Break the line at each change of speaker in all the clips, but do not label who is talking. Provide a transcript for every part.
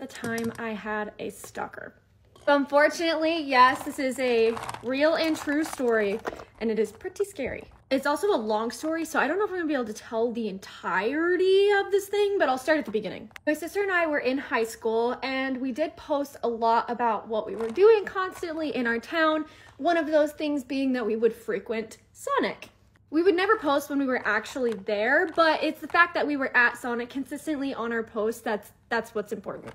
the time I had a stalker. Unfortunately, yes, this is a real and true story, and it is pretty scary. It's also a long story, so I don't know if I'm gonna be able to tell the entirety of this thing, but I'll start at the beginning. My sister and I were in high school, and we did post a lot about what we were doing constantly in our town. One of those things being that we would frequent Sonic. We would never post when we were actually there, but it's the fact that we were at Sonic consistently on our posts that's what's important.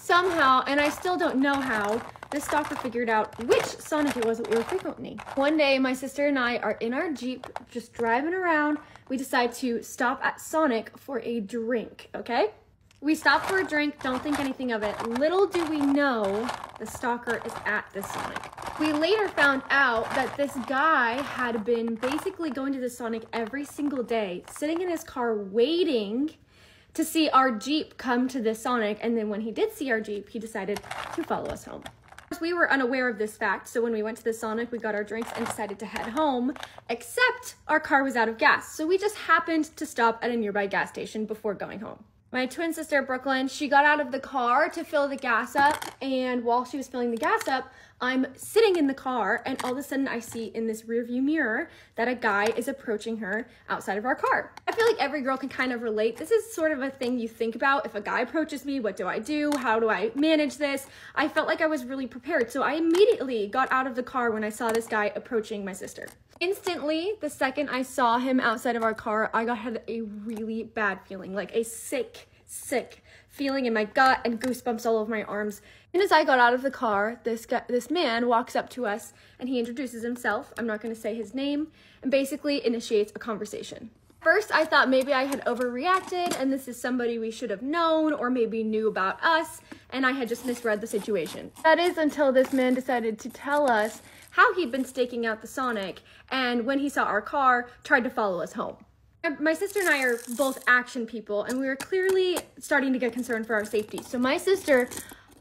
Somehow, and I still don't know how, this stalker figured out which Sonic it was that we were frequenting. One day, my sister and I are in our Jeep, just driving around. We decide to stop at Sonic for a drink, okay? We stop for a drink, don't think anything of it. Little do we know, the stalker is at this Sonic. We later found out that this guy had been basically going to the Sonic every single day, sitting in his car waiting to see our Jeep come to the Sonic, and then when he did see our Jeep, he decided to follow us home. We were unaware of this fact, so when we went to the Sonic, we got our drinks and decided to head home, except our car was out of gas, so we just happened to stop at a nearby gas station before going home. My twin sister, Brooklyn, she got out of the car to fill the gas up, and while she was filling the gas up, I'm sitting in the car, and all of a sudden I see in this rearview mirror that a guy is approaching her outside of our car. I feel like every girl can kind of relate. This is sort of a thing you think about. If a guy approaches me, what do I do? How do I manage this? I felt like I was really prepared, so I immediately got out of the car when I saw this guy approaching my sister. Instantly, the second I saw him outside of our car, I had a really bad feeling, like a sick feeling in my gut and goosebumps all over my arms. And as I got out of the car, this man walks up to us and he introduces himself. I'm not going to say his name, and basically initiates a conversation. First, I thought maybe I had overreacted and this is somebody we should have known or maybe knew about us, and I had just misread the situation. That is until this man decided to tell us how he'd been staking out the Sonic, and when he saw our car, tried to follow us home. My sister and I are both action people, and we were clearly starting to get concerned for our safety. So my sister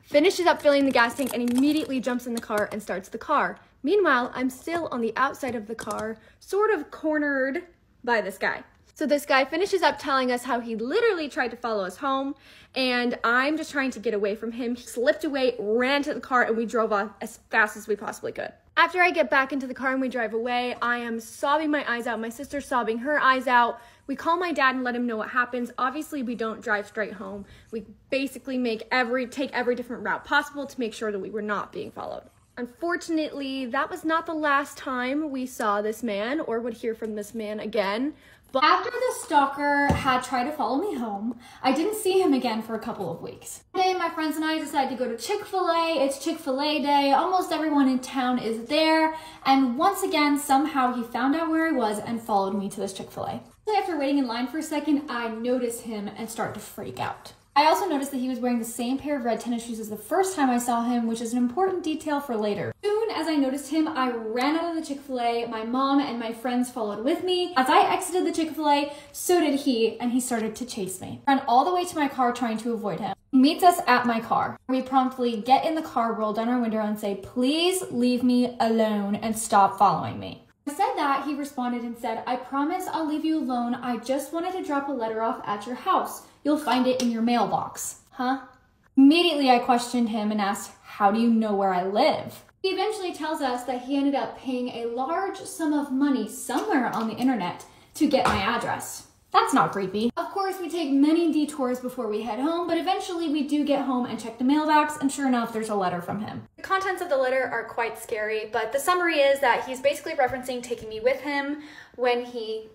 finishes up filling the gas tank and immediately jumps in the car and starts the car. Meanwhile, I'm still on the outside of the car, sort of cornered by this guy. So this guy finishes up telling us how he literally tried to follow us home, and I'm just trying to get away from him. He slipped away, ran to the car, and we drove off as fast as we possibly could. After I get back into the car and we drive away, I am sobbing my eyes out. My sister's sobbing her eyes out. We call my dad and let him know what happens. Obviously, we don't drive straight home. We basically take every different route possible to make sure that we were not being followed. Unfortunately, that was not the last time we saw this man or would hear from this man again. But after the stalker had tried to follow me home, I didn't see him again for a couple of weeks. One day, my friends and I decided to go to Chick-fil-A. It's Chick-fil-A day. Almost everyone in town is there. And once again, somehow he found out where I was and followed me to this Chick-fil-A. After waiting in line for a second, I noticed him and start to freak out. I also noticed that he was wearing the same pair of red tennis shoes as the first time I saw him, which is an important detail for later. Soon as I noticed him, I ran out of the Chick-fil-A. My mom and my friends followed with me. As I exited the Chick-fil-A, so did he, and he started to chase me. I ran all the way to my car trying to avoid him. He meets us at my car. We promptly get in the car, roll down our window, and say, "Please leave me alone and stop following me." I said that, he responded and said, "I promise I'll leave you alone. I just wanted to drop a letter off at your house. You'll find it in your mailbox." Huh? Immediately I questioned him and asked, "How do you know where I live?" He eventually tells us that he ended up paying a large sum of money somewhere on the internet to get my address. That's not creepy. Of course, we take many detours before we head home, but eventually we do get home and check the mailbox, and sure enough, there's a letter from him. The contents of the letter are quite scary, but the summary is that he's basically referencing taking me with him when he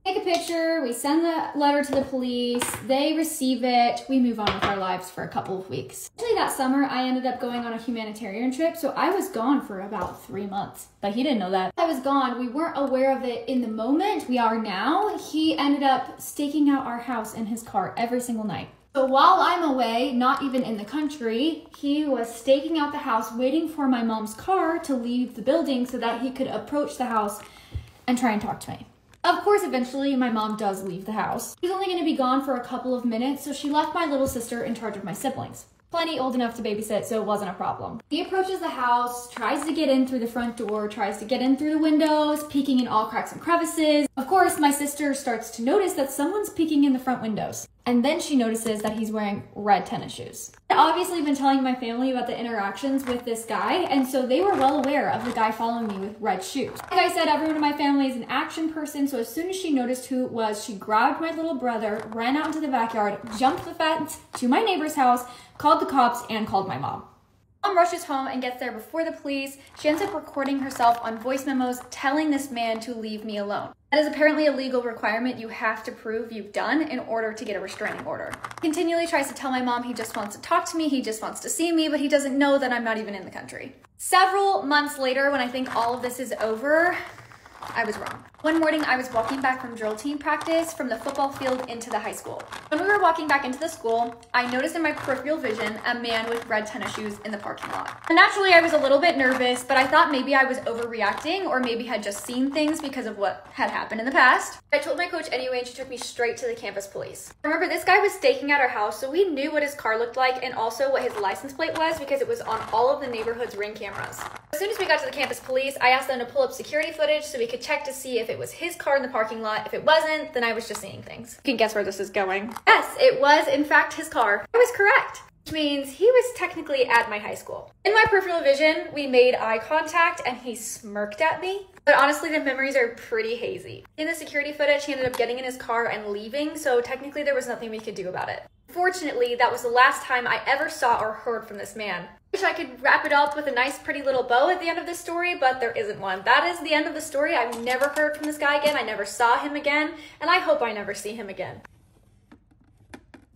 take a picture, we send the letter to the police, they receive it, we move on with our lives for a couple of weeks. Actually, that summer, I ended up going on a humanitarian trip, so I was gone for about 3 months. But he didn't know that. I was gone. We weren't aware of it in the moment. We are now. He ended up staking out our house in his car every single night. So while I'm away, not even in the country, he was staking out the house, waiting for my mom's car to leave the building so that he could approach the house and try and talk to me. Of course, eventually, my mom does leave the house. She's only going to be gone for a couple of minutes, so she left my little sister in charge of my siblings. Plenty old enough to babysit, so it wasn't a problem. He approaches the house, tries to get in through the front door, tries to get in through the windows, peeking in all cracks and crevices. Of course, my sister starts to notice that someone's peeking in the front windows. And then she notices that he's wearing red tennis shoes. I'd obviously been telling my family about the interactions with this guy, and so they were well aware of the guy following me with red shoes. Like I said, everyone in my family is an action person, so as soon as she noticed who it was, she grabbed my little brother, ran out into the backyard, jumped the fence to my neighbor's house, called the cops, and called my mom. Mom rushes home and gets there before the police. She ends up recording herself on voice memos telling this man to leave me alone. That is apparently a legal requirement you have to prove you've done in order to get a restraining order. He continually tries to tell my mom he just wants to talk to me, he just wants to see me, but he doesn't know that I'm not even in the country. Several months later, when I think all of this is over, I was wrong. One morning, I was walking back from drill team practice from the football field into the high school. When we were walking back into the school, I noticed in my peripheral vision a man with red tennis shoes in the parking lot. And naturally, I was a little bit nervous, but I thought maybe I was overreacting or maybe had just seen things because of what had happened in the past. I told my coach anyway, and she took me straight to the campus police. Remember, this guy was staking at our house, so we knew what his car looked like and also what his license plate was because it was on all of the neighborhood's Ring cameras. As soon as we got to the campus police, I asked them to pull up security footage so we could check to see if it was his car in the parking lot. If it wasn't, then I was just seeing things. You can guess where this is going. Yes, it was in fact his car. I was correct, which means he was technically at my high school. In my peripheral vision, we made eye contact and he smirked at me. But honestly, the memories are pretty hazy. In the security footage, he ended up getting in his car and leaving, so technically there was nothing we could do about it. Fortunately, that was the last time I ever saw or heard from this man. I wish I could wrap it up with a nice pretty little bow at the end of this story, but there isn't one. That is the end of the story. I've never heard from this guy again. I never saw him again, and I hope I never see him again.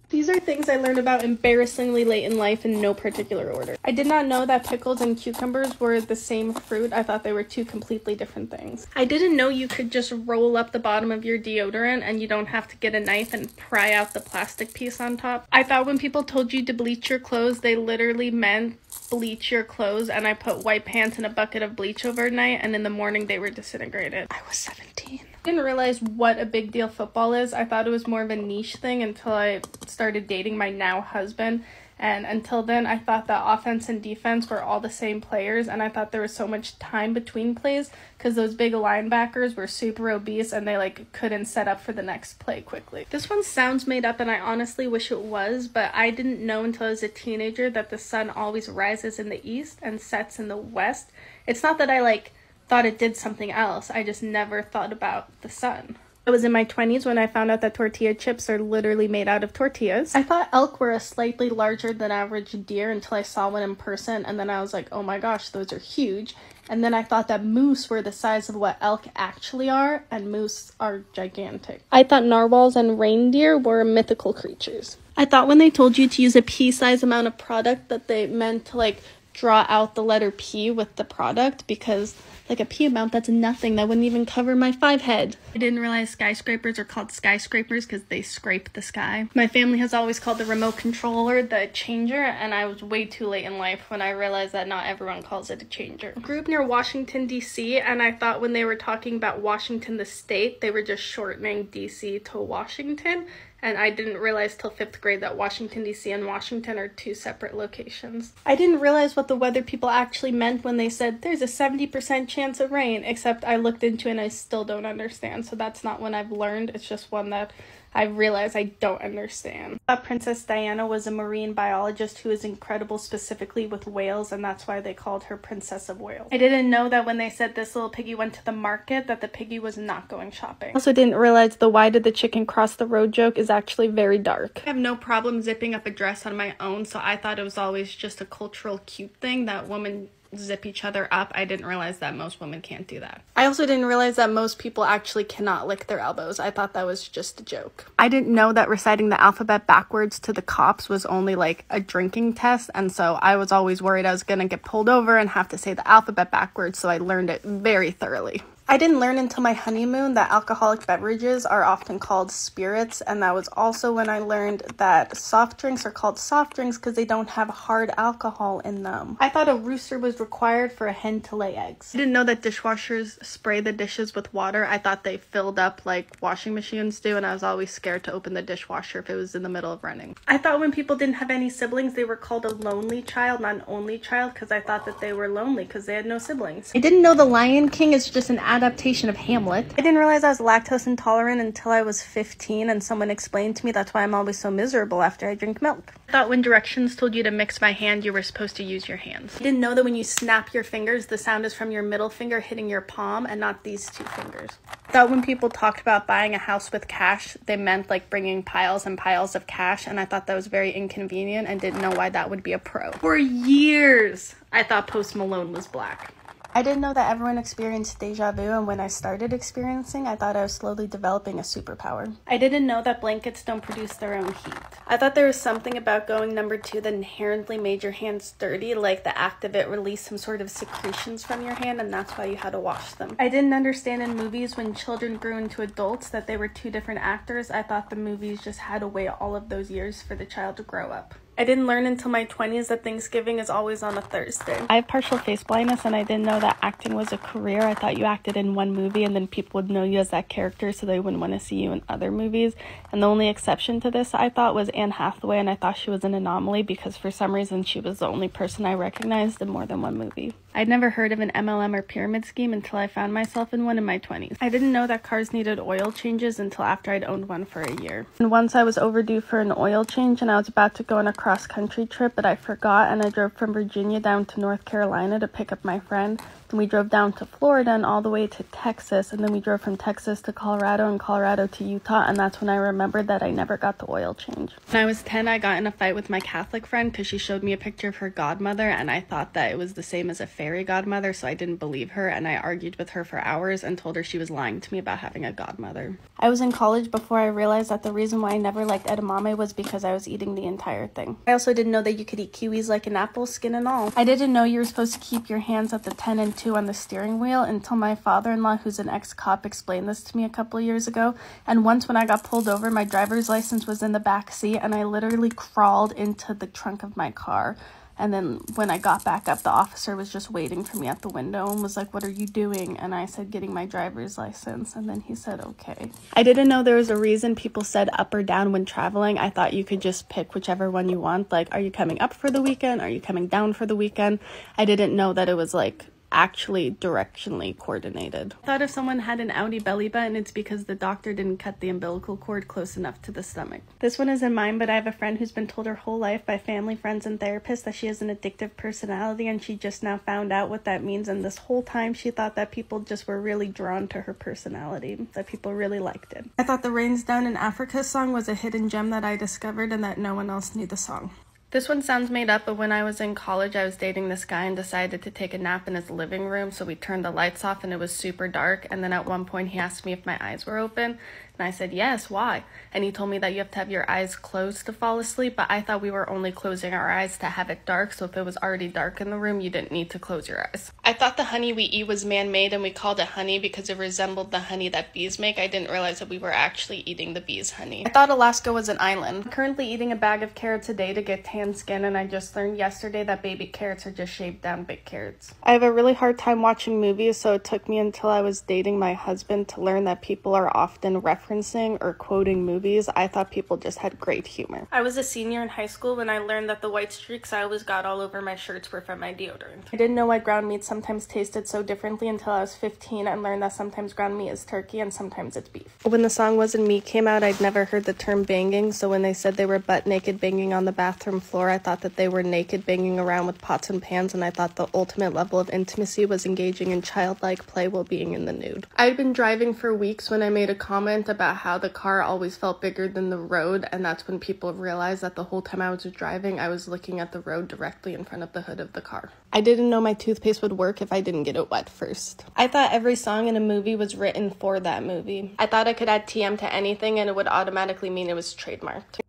These are things I learned about embarrassingly late in life in no particular order. I did not know that pickles and cucumbers were the same fruit. I thought they were two completely different things. I didn't know you could just roll up the bottom of your deodorant and you don't have to get a knife and pry out the plastic piece on top. I thought when people told you to bleach your clothes, they literally meant bleach your clothes, and I put white pants in a bucket of bleach overnight and in the morning they were disintegrated. I was 17. I didn't realize what a big deal football is. I thought it was more of a niche thing until I started dating my now husband, and until then I thought that offense and defense were all the same players, and I thought there was so much time between plays because those big linebackers were super obese and they couldn't set up for the next play quickly. This one sounds made up and I honestly wish it was, but I didn't know until I was a teenager that the sun always rises in the east and sets in the west. It's not that I thought it did something else, I just never thought about the sun. I was in my 20s when I found out that tortilla chips are literally made out of tortillas. I thought elk were a slightly larger than average deer until I saw one in person, and then I was like, oh my gosh, those are huge. And then I thought that moose were the size of what elk actually are, and moose are gigantic. I thought narwhals and reindeer were mythical creatures. I thought when they told you to use a pea-sized amount of product that they meant to draw out the letter P with the product, because a pea amount, that's nothing. That wouldn't even cover my 5 head. I didn't realize skyscrapers are called skyscrapers because they scrape the sky. My family has always called the remote controller the changer, and I was way too late in life when I realized that not everyone calls it a changer. I grew up near Washington, D.C., and I thought when they were talking about Washington the state, they were just shortening D.C. to Washington. And I didn't realize till 5th grade that Washington, D.C. and Washington are 2 separate locations. I didn't realize what the weather people actually meant when they said, there's a 70% chance of rain, except I looked into it and I still don't understand. So that's not one I've learned, it's just one that I realized I don't understand. I thought Princess Diana was a marine biologist who was incredible specifically with whales, and that's why they called her Princess of Wales. I didn't know that when they said this little piggy went to the market, that the piggy was not going shopping. I also didn't realize the why did the chicken cross the road joke is actually very dark. I have no problem zipping up a dress on my own, so I thought it was always just a cultural cute thing that women zip each other up. I didn't realize that most women can't do that. I also didn't realize that most people actually cannot lick their elbows. I thought that was just a joke. I didn't know that reciting the alphabet backwards to the cops was only a drinking test, and so I was always worried I was gonna get pulled over and have to say the alphabet backwards, so I learned it very thoroughly. I didn't learn until my honeymoon that alcoholic beverages are often called spirits, and that was also when I learned that soft drinks are called soft drinks because they don't have hard alcohol in them. I thought a rooster was required for a hen to lay eggs. I didn't know that dishwashers spray the dishes with water. I thought they filled up like washing machines do, and I was always scared to open the dishwasher if it was in the middle of running. I thought when people didn't have any siblings, they were called a lonely child, not an only child, because I thought that they were lonely because they had no siblings. I didn't know The Lion King is just an adaptation of Hamlet. I didn't realize I was lactose intolerant until I was 15 and someone explained to me that's why I'm always so miserable after I drink milk. I thought when directions told you to mix my hand, you were supposed to use your hands. I didn't know that when you snap your fingers, the sound is from your middle finger hitting your palm and not these two fingers. I thought when people talked about buying a house with cash, they meant like bringing piles and piles of cash, and I thought that was very inconvenient and didn't know why that would be a pro. For years, I thought Post Malone was black. I didn't know that everyone experienced deja vu, and when I started experiencing, I thought I was slowly developing a superpower. I didn't know that blankets don't produce their own heat. I thought there was something about going number 2 that inherently made your hands dirty, like the act of it released some sort of secretions from your hand, and that's why you had to wash them. I didn't understand in movies when children grew into adults that they were 2 different actors. I thought the movies just had to wait all of those years for the child to grow up. I didn't learn until my 20s that Thanksgiving is always on a Thursday. I have partial face blindness, and I didn't know that acting was a career. I thought you acted in one movie and then people would know you as that character so they wouldn't want to see you in other movies. And the only exception to this I thought was Anne Hathaway, and I thought she was an anomaly because for some reason she was the only person I recognized in more than one movie. I'd never heard of an MLM or pyramid scheme until I found myself in one in my 20s. I didn't know that cars needed oil changes until after I'd owned one for a year. And once I was overdue for an oil change and I was about to go on a cross-country trip, but I forgot, and I drove from Virginia down to North Carolina to pick up my friend. Then we drove down to Florida and all the way to Texas, and then we drove from Texas to Colorado and Colorado to Utah, and that's when I remembered that I never got the oil change. When I was 10, I got in a fight with my Catholic friend because she showed me a picture of her godmother, and I thought that it was the same as a fairy godmother, so I didn't believe her, and I argued with her for hours and told her she was lying to me about having a godmother. I was in college before I realized that the reason why I never liked edamame was because I was eating the entire thing. I also didn't know that you could eat kiwis like an apple, skin and all. I didn't know you were supposed to keep your hands at the 10 and 2 on the steering wheel until my father-in-law, who's an ex-cop, explained this to me a couple of years ago. And once when I got pulled over, my driver's license was in the back seat, and I literally crawled into the trunk of my car. And then when I got back up, the officer was just waiting for me at the window and was like, "What are you doing?" And I said, "Getting my driver's license." And then he said, "Okay." I didn't know there was a reason people said up or down when traveling. I thought you could just pick whichever one you want. Like, are you coming up for the weekend? Are you coming down for the weekend? I didn't know that it was like actually directionally coordinated. I thought if someone had an outie belly button, it's because the doctor didn't cut the umbilical cord close enough to the stomach. This one isn't mine, but I have a friend who's been told her whole life by family, friends, and therapists that she has an addictive personality, and she just now found out what that means, and this whole time she thought that people just were really drawn to her personality, that people really liked it. I thought the Rains Down in Africa song was a hidden gem that I discovered and that no one else knew the song. This one sounds made up, but when I was in college, I was dating this guy and decided to take a nap in his living room, so we turned the lights off and it was super dark, and then at one point he asked me if my eyes were open, and I said, "Yes, why?" And he told me that you have to have your eyes closed to fall asleep, but I thought we were only closing our eyes to have it dark, so if it was already dark in the room, you didn't need to close your eyes. I thought the honey we eat was man-made, and we called it honey because it resembled the honey that bees make. I didn't realize that we were actually eating the bees' honey. I thought Alaska was an island. I'm currently eating a bag of carrots a day to get tan skin, and I just learned yesterday that baby carrots are just shaved down big carrots. I have a really hard time watching movies, so it took me until I was dating my husband to learn that people are often referencing or quoting movies. I thought people just had great humor. I was a senior in high school when I learned that the white streaks I always got all over my shirts were from my deodorant. I didn't know why ground meat sometimes tasted so differently until I was 15 and learned that sometimes ground meat is turkey and sometimes it's beef. When the song Wasn't Me came out, I'd never heard the term banging, so when they said they were butt naked banging on the bathroom floor, I thought that they were naked banging around with pots and pans, and I thought the ultimate level of intimacy was engaging in childlike play while being in the nude. I'd been driving for weeks when I made a comment about how the car always felt bigger than the road, and that's when people realized that the whole time I was driving, I was looking at the road directly in front of the hood of the car. I didn't know my toothpaste would work if I didn't get it wet first. I thought every song in a movie was written for that movie. I thought I could add TM to anything and it would automatically mean it was trademarked.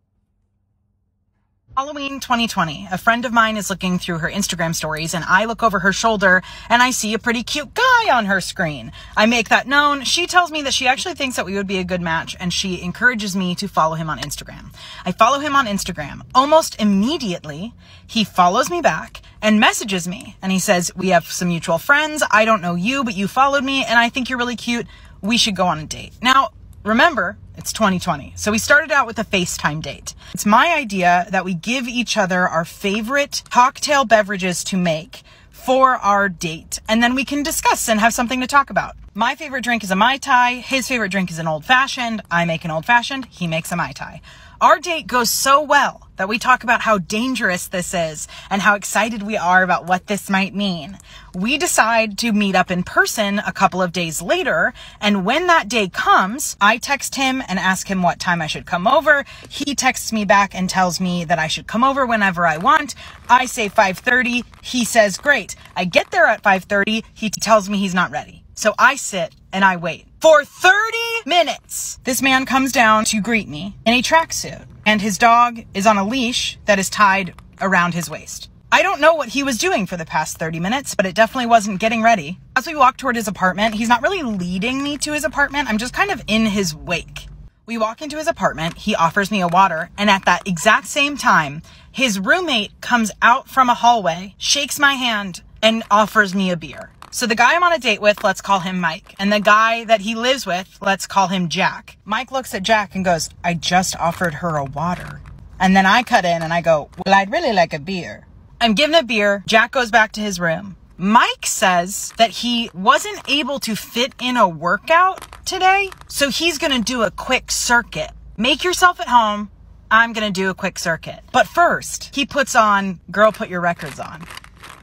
Halloween 2020, a friend of mine is looking through her Instagram stories and I look over her shoulder and I see a pretty cute guy on her screen. I make that known. She tells me that she actually thinks that we would be a good match and she encourages me to follow him on Instagram. I follow him on Instagram. Almost immediately, he follows me back and messages me and he says, we have some mutual friends. I don't know you, but you followed me and I think you're really cute. We should go on a date. Now, remember, it's 2020. So we started out with a FaceTime date. It's my idea that we give each other our favorite cocktail beverages to make for our date. And then we can discuss and have something to talk about. My favorite drink is a Mai Tai. His favorite drink is an old fashioned. I make an old fashioned. He makes a Mai Tai. Our date goes so well that we talk about how dangerous this is and how excited we are about what this might mean. We decide to meet up in person a couple of days later, and when that day comes, I text him and ask him what time I should come over. He texts me back and tells me that I should come over whenever I want. I say 5:30. He says, great. I get there at 5:30. He tells me he's not ready. So I sit and I wait. For 30 minutes, this man comes down to greet me in a tracksuit, and his dog is on a leash that is tied around his waist. I don't know what he was doing for the past 30 minutes, but it definitely wasn't getting ready. As we walk toward his apartment, he's not really leading me to his apartment. I'm just kind of in his wake. We walk into his apartment. He offers me a water, and at that exact same time, his roommate comes out from a hallway, shakes my hand, and offers me a beer. So the guy I'm on a date with, let's call him Mike. And the guy that he lives with, let's call him Jack. Mike looks at Jack and goes, I just offered her a water. And then I cut in and I go, well, I'd really like a beer. I'm given a beer. Jack goes back to his room. Mike says that he wasn't able to fit in a workout today, so he's going to do a quick circuit. Make yourself at home. I'm going to do a quick circuit. But first, he puts on Girl Put Your Records On.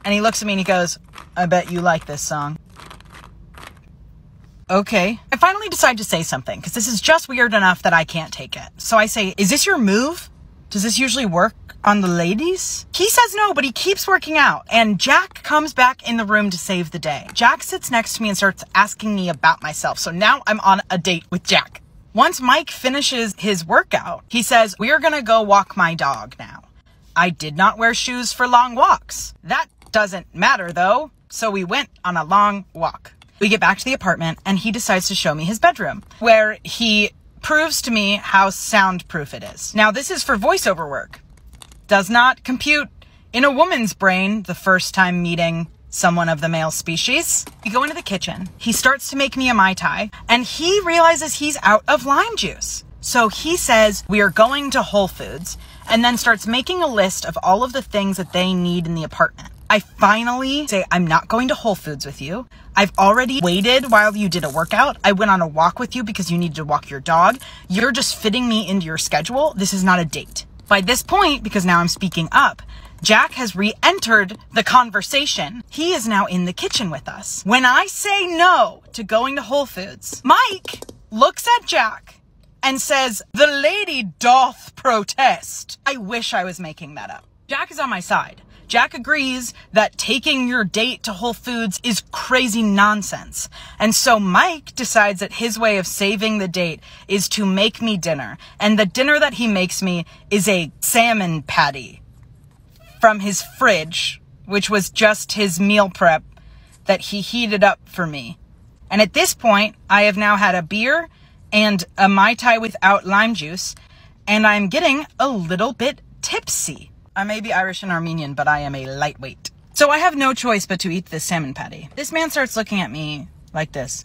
And he looks at me and he goes, I bet you like this song. Okay. I finally decide to say something because this is just weird enough that I can't take it. So I say, is this your move? Does this usually work on the ladies? He says no, but he keeps working out. And Jack comes back in the room to save the day. Jack sits next to me and starts asking me about myself. So now I'm on a date with Jack. Once Mike finishes his workout, he says, we are going to go walk my dog now. I did not wear shoes for long walks. That doesn't matter though. So we went on a long walk. We get back to the apartment and he decides to show me his bedroom, where he proves to me how soundproof it is. Now this is for voiceover work. Does not compute in a woman's brain the first time meeting someone of the male species. We go into the kitchen. He starts to make me a Mai Tai and he realizes he's out of lime juice. So he says, we are going to Whole Foods, and then starts making a list of all of the things that they need in the apartment. I finally say, I'm not going to Whole Foods with you. I've already waited while you did a workout. I went on a walk with you because you needed to walk your dog. You're just fitting me into your schedule. This is not a date. By this point, because now I'm speaking up, Jack has re-entered the conversation. He is now in the kitchen with us. When I say no to going to Whole Foods, Mike looks at Jack and says, the lady doth protest. I wish I was making that up. Jack is on my side. Jack agrees that taking your date to Whole Foods is crazy nonsense. And so Mike decides that his way of saving the date is to make me dinner. And the dinner that he makes me is a salmon patty from his fridge, which was just his meal prep that he heated up for me. And at this point, I have now had a beer and a Mai Tai without lime juice, and I'm getting a little bit tipsy. I may be Irish and Armenian, but I am a lightweight. So I have no choice but to eat this salmon patty. This man starts looking at me like this.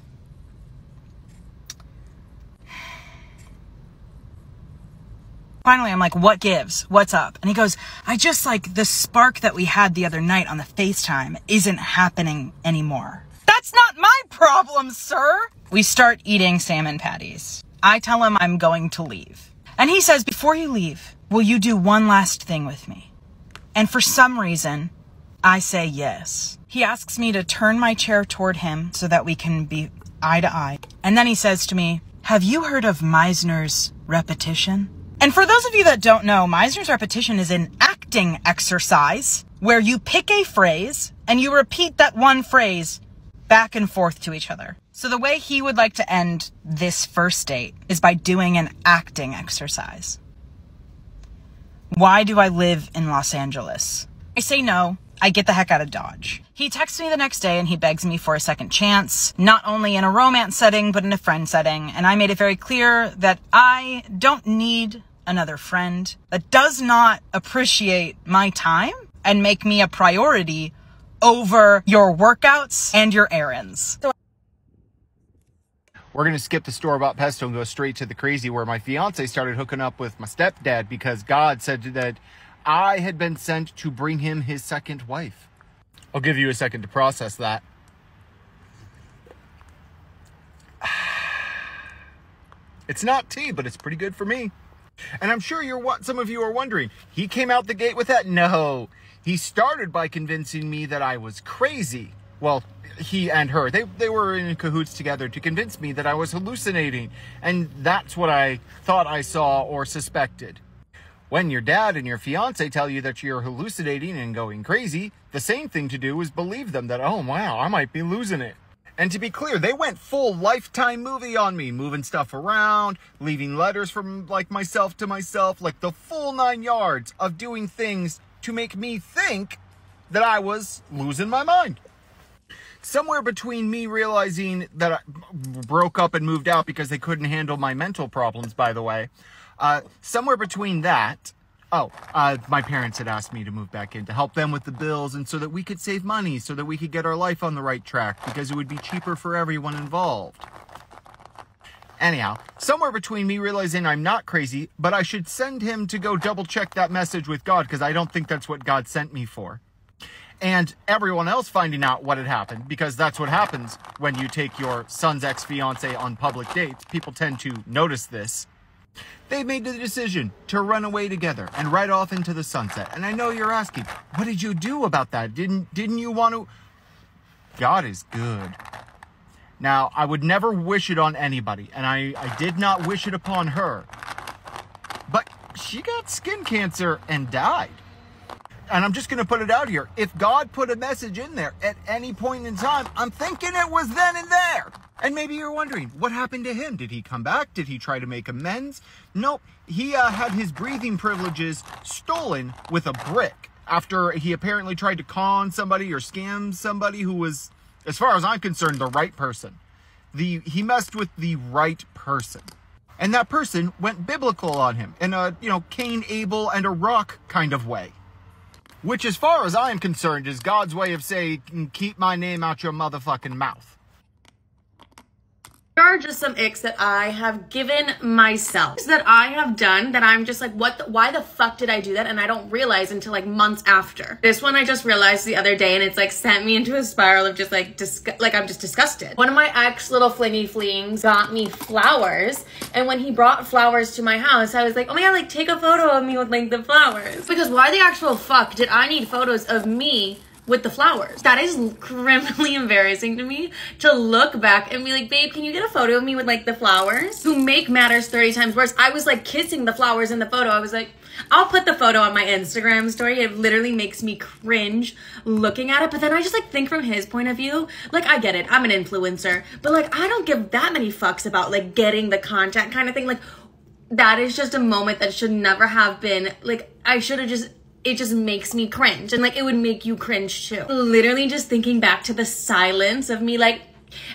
Finally, I'm like, what gives? What's up? And he goes, I just like the spark that we had the other night on the FaceTime isn't happening anymore. That's not my problem, sir. We start eating salmon patties. I tell him I'm going to leave. And he says, before you leave, will you do one last thing with me? And for some reason, I say yes. He asks me to turn my chair toward him so that we can be eye to eye. And then he says to me, have you heard of Meisner's repetition? And for those of you that don't know, Meisner's repetition is an acting exercise where you pick a phrase and you repeat that one phrase back and forth to each other. So the way he would like to end this first date is by doing an acting exercise. Why do I live in Los Angeles? I say no. I get the heck out of Dodge. He texts me the next day and he begs me for a second chance, not only in a romance setting, but in a friend setting. And I made it very clear that I don't need another friend that does not appreciate my time and make me a priority over your workouts and your errands.
We're going to skip the store-bought pesto and go straight to the crazy where my fiance started hooking up with my stepdad because God said that I had been sent to bring him his second wife. I'll give you a second to process that. It's not tea, but it's pretty good for me. And I'm sure some of you are wondering, he came out the gate with that? No. He started by convincing me that I was crazy. Well, he and her, they were in cahoots together to convince me that I was hallucinating. And that's what I thought I saw or suspected. When your dad and your fiance tell you that you're hallucinating and going crazy, the same thing to do is believe them that, oh, wow, I might be losing it. And to be clear, they went full Lifetime movie on me, moving stuff around, leaving letters from like myself to myself, like the full 9 yards of doing things to make me think that I was losing my mind. Somewhere between me realizing that I broke up and moved out because they couldn't handle my mental problems, by the way, somewhere between that, my parents had asked me to move back in to help them with the bills and so that we could save money, so that we could get our life on the right track because it would be cheaper for everyone involved. Anyhow, somewhere between me realizing I'm not crazy, but I should send him to go double check that message with God because I don't think that's what God sent me for. And everyone else finding out what had happened, because that's what happens when you take your son's ex-fiance on public dates. People tend to notice this. They made the decision to run away together and ride off into the sunset. And I know you're asking, what did you do about that? Didn't you want to? God is good. Now, I would never wish it on anybody, and I did not wish it upon her. But she got skin cancer and died. And I'm just going to put it out here. If God put a message in there at any point in time, I'm thinking it was then and there. And maybe you're wondering, what happened to him? Did he come back? Did he try to make amends? Nope. He had his breathing privileges stolen with a brick after he apparently tried to con somebody or scam somebody who was, as far as I'm concerned, the right person. He messed with the right person. And that person went biblical on him in a, Cain, Abel, and a rock kind of way. Which, as far as I'm concerned, is God's way of saying, keep my name out your motherfucking mouth.
There are just some icks that I have given myself, that I have done that I'm just like, why the fuck did I do that? And I don't realize until like months after. This one I just realized the other day, and it's like sent me into a spiral of just like, I'm just disgusted. One of my ex little flingy flings got me flowers, and when he brought flowers to my house, I was like, oh my god, like take a photo of me with like the flowers. Because why the actual fuck did I need photos of me with the flowers? That is criminally embarrassing to me to look back and be like, babe, can you get a photo of me with like the flowers? To make matters 30 times worse, I was like kissing the flowers in the photo. I was like, I'll put the photo on my Instagram story. It literally makes me cringe looking at it. But then I just like think from his point of view, like I get it, I'm an influencer, but like I don't give that many fucks about like getting the content kind of thing. Like that is just a moment that should never have been, like I should have just, it just makes me cringe, and like it would make you cringe too. Literally just thinking back to the silence of me like,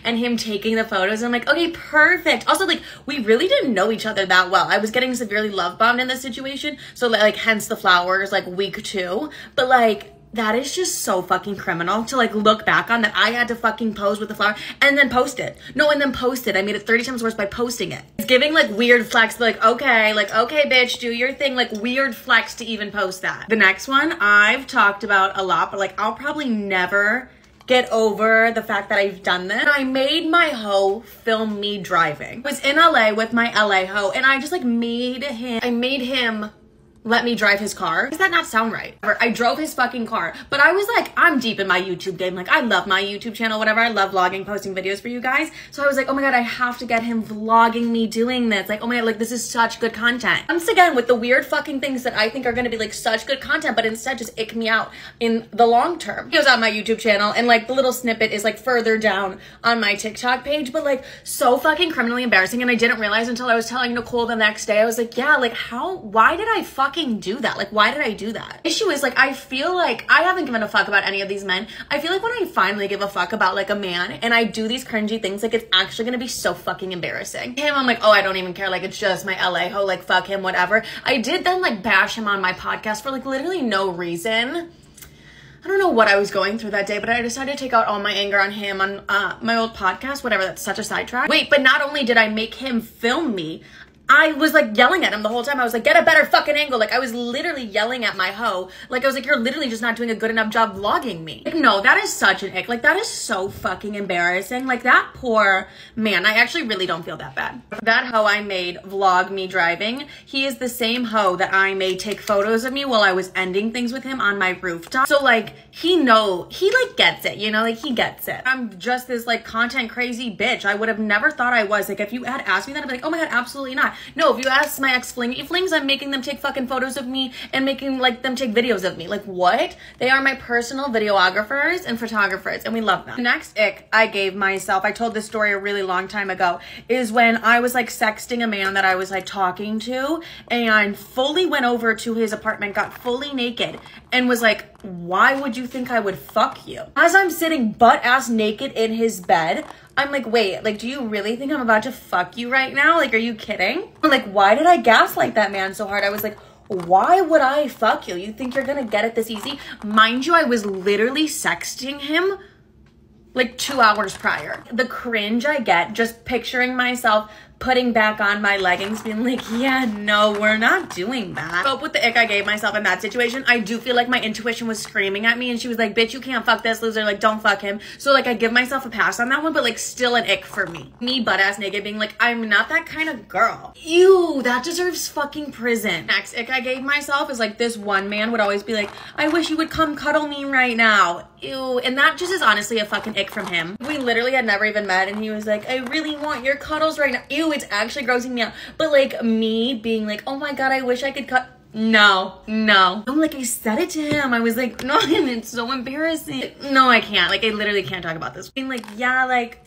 and him taking the photos, I'm like, okay, perfect. Also, like, we really didn't know each other that well. I was getting severely love bombed in this situation, so like hence the flowers like week 2, but like that is just so fucking criminal to like look back on, that I had to fucking pose with the flower and then post it. No, and then post it. I made it 30 times worse by posting it. It's giving like weird flex, like, okay, bitch, do your thing. Like weird flex to even post that. The next one I've talked about a lot, but like I'll probably never get over the fact that I've done this. I made my hoe film me driving. I was in LA with my LA hoe, and I just like made him let me drive his car. Does that not sound right? I drove his fucking car, but I was like, I'm deep in my YouTube game. Like I love my YouTube channel, whatever. I love vlogging, posting videos for you guys. So I was like, oh my god, I have to get him vlogging me doing this. Like, oh my god, like this is such good content. Once again, with the weird fucking things that I think are gonna be like such good content, but instead just ick me out in the long term. He goes on my YouTube channel, and like the little snippet is like further down on my TikTok page, but like so fucking criminally embarrassing. And I didn't realize until I was telling Nicole the next day. I was like, yeah, like why did I fucking fucking do that? Like, why did I do that? Issue is, like, I feel like I haven't given a fuck about any of these men. I feel like when I finally give a fuck about, like, a man and I do these cringy things, like, it's actually gonna be so fucking embarrassing. Him, I'm like, oh, I don't even care. Like, it's just my LA hoe. Like, fuck him, whatever. I did then, like, bash him on my podcast for, like, literally no reason. I don't know what I was going through that day, but I decided to take out all my anger on him on my old podcast, whatever, that's such a sidetrack. Wait, but not only did I make him film me, I was like yelling at him the whole time. I was like, get a better fucking angle. Like, I was literally yelling at my hoe. Like, I was like, you're literally just not doing a good enough job vlogging me. Like, no, that is such an ick. Like, that is so fucking embarrassing. Like, that poor man. I actually really don't feel that bad. That hoe I made vlog me driving, he is the same hoe that I made take photos of me while I was ending things with him on my rooftop. So, like, he like gets it, you know? Like, he gets it. I'm just this, like, content crazy bitch. I would have never thought I was. Like, if you had asked me that, I'd be like, oh my God, absolutely not. No, if you ask my ex-flingy flings, I'm making them take fucking photos of me and making, like, them take videos of me. Like, what? They are my personal videographers and photographers, and we love them. The next ick I gave myself, I told this story a really long time ago, is when I was, like, sexting a man that I was, like, talking to, and fully went over to his apartment, got fully naked, and was like, why would you think I would fuck you? As I'm sitting butt-ass naked in his bed, I'm like, wait, like, do you really think I'm about to fuck you right now? Like, are you kidding? Like, why did I gaslight that man so hard? I was like, why would I fuck you? You think you're gonna get it this easy? Mind you, I was literally sexting him like 2 hours prior. The cringe I get just picturing myself putting back on my leggings, being like, yeah, no, we're not doing that. But with the ick I gave myself in that situation, I do feel like my intuition was screaming at me, and she was like, bitch, you can't fuck this loser, like, don't fuck him. So, like, I give myself a pass on that one, but, like, still an ick for me. Me butt-ass naked being like, I'm not that kind of girl. Ew, that deserves fucking prison. Next ick I gave myself is, like, this one man would always be like, I wish you would come cuddle me right now. Ew, and that just is honestly a fucking ick from him. We literally had never even met, and he was like, I really want your cuddles right now. Ew, it's actually grossing me out. But, like, me being like, oh my God, I wish I could no. I'm like, I said it to him. I was like, no, and it's so embarrassing. No, I can't. Like, I literally can't talk about this. Being like, yeah, like,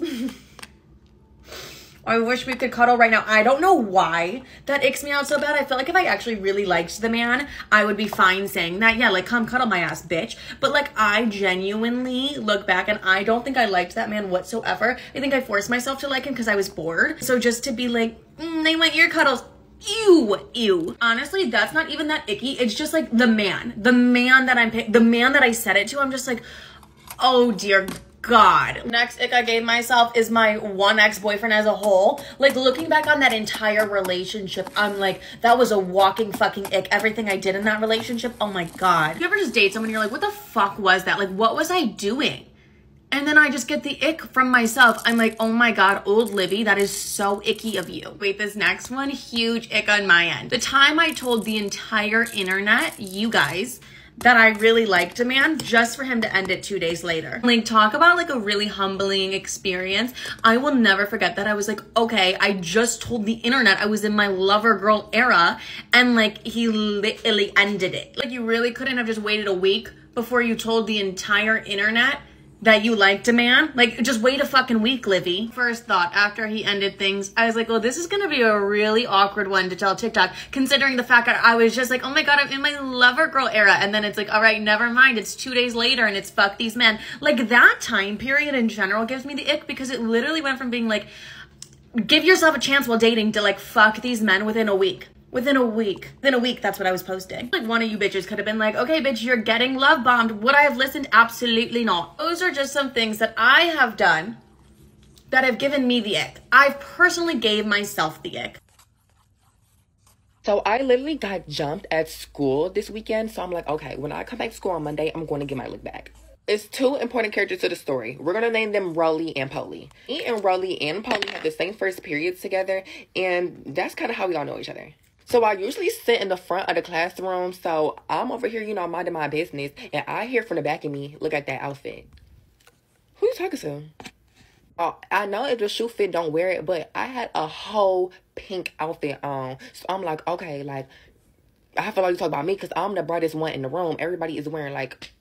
I wish we could cuddle right now. I don't know why that icks me out so bad. I feel like if I actually really liked the man, I would be fine saying that. Yeah, like, come cuddle my ass, bitch. But, like, I genuinely look back and I don't think I liked that man whatsoever. I think I forced myself to like him because I was bored. So just to be like, they want your cuddles. Ew. Honestly, that's not even that icky. It's just, like, the man that I said it to, I'm just like, oh dear God. Next ick I gave myself is my one ex-boyfriend as a whole. Like, looking back on that entire relationship, I'm like, that was a walking fucking ick. Everything I did in that relationship, oh my God. You ever just date someone and you're like, what the fuck was that? Like, what was I doing? And then I just get the ick from myself. I'm like, oh my God, old Livy, that is so icky of you. Wait, this next one, huge ick on my end. The time I told the entire internet, you guys, that I really liked a man just for him to end it 2 days later. Like, talk about, like, a really humbling experience. I will never forget that. I was like, okay, I just told the internet I was in my lover girl era, and, like, he literally ended it. Like, you really couldn't have just waited a week before you told the entire internet that you liked a man? Like, just wait a fucking week, Livy. First thought after he ended things, I was like, well, this is gonna be a really awkward one to tell TikTok, considering the fact that I was just like, oh my God, I'm in my lover girl era. And then it's like, all right, never mind. It's 2 days later and it's fuck these men. Like, that time period in general gives me the ick, because it literally went from being like, give yourself a chance while dating, to like, fuck these men within a week. Within a week, that's what I was posting. Like, one of you bitches could have been like, okay, bitch, you're getting love bombed. Would I have listened? Absolutely not. Those are just some things that I have done that have given me the ick. I personally gave myself the ick.
So I literally got jumped at school this weekend. So I'm like, okay, when I come back to school on Monday, I'm going to get my look back. It's two important characters to the story. We're going to name them Rolly and Polly. Me and Rolly and Polly have the same first periods together. And that's kind of how we all know each other. So I usually sit in the front of the classroom, so I'm over here, you know, minding my business, and I hear from the back of me, look at that outfit. Who you talking to? Oh, I know if the shoe fit, don't wear it, but I had a whole pink outfit on. So I'm like, okay, like, I feel like you talk about me because I'm the brightest one in the room. Everybody is wearing, like...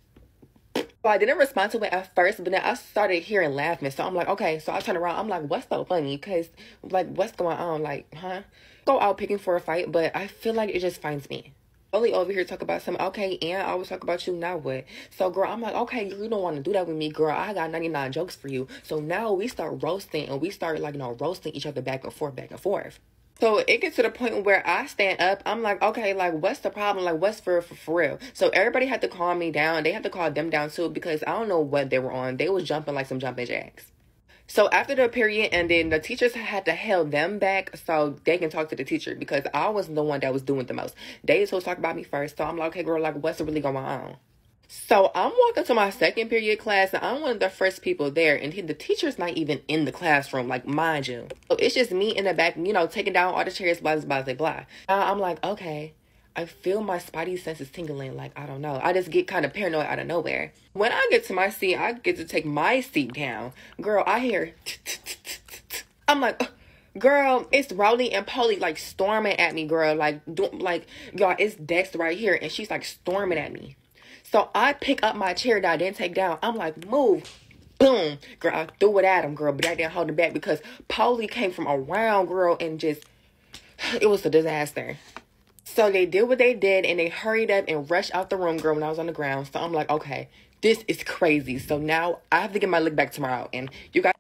So I didn't respond to it at first, but then I started hearing laughing. So I'm like, okay. So I turn around. I'm like, what's so funny? Because, like, what's going on? Like, huh? Go out picking for a fight, but I feel like it just finds me. Only over here talk about something. Okay, and I always talk about you, now what? So, girl, I'm like, okay, you don't want to do that with me, girl. I got 99 jokes for you. So now we start roasting, and we start, like, roasting each other back and forth. So it gets to the point where I stand up. I'm like, okay, like, what's the problem? Like, what's for real? So everybody had to calm me down. They had to calm them down, too, because I don't know what they were on. They was jumping like some jumping jacks. So after the period, and then the teachers had to hold them back so they can talk to the teacher, because I wasn't the one that was doing the most. They was supposed to talk about me first. So I'm like, okay, girl, like, what's really going on? So I'm walking to my second period class, and I'm one of the first people there, and the teacher's not even in the classroom, like, mind you. So it's just me in the back, taking down all the chairs, blah, blah, blah, blah. I'm like, okay. I feel my spidey senses tingling, like, I don't know. I just get kind of paranoid out of nowhere. When I get to my seat, I get to take my seat down. Girl, I hear, I'm like, girl, it's Rowley and Polly, like, storming at me, girl. Like, y'all, it's Dex right here, and she's, like, storming at me. So I pick up my chair that I didn't take down. I'm like, move. Boom. Girl, I threw it at him, girl, but I didn't hold him back because Polly came from around, girl, and just, it was a disaster. So they did what they did, and they hurried up and rushed out the room, girl, when I was on the ground. So I'm like, okay, this is crazy. So now I have to get my look back tomorrow. And you guys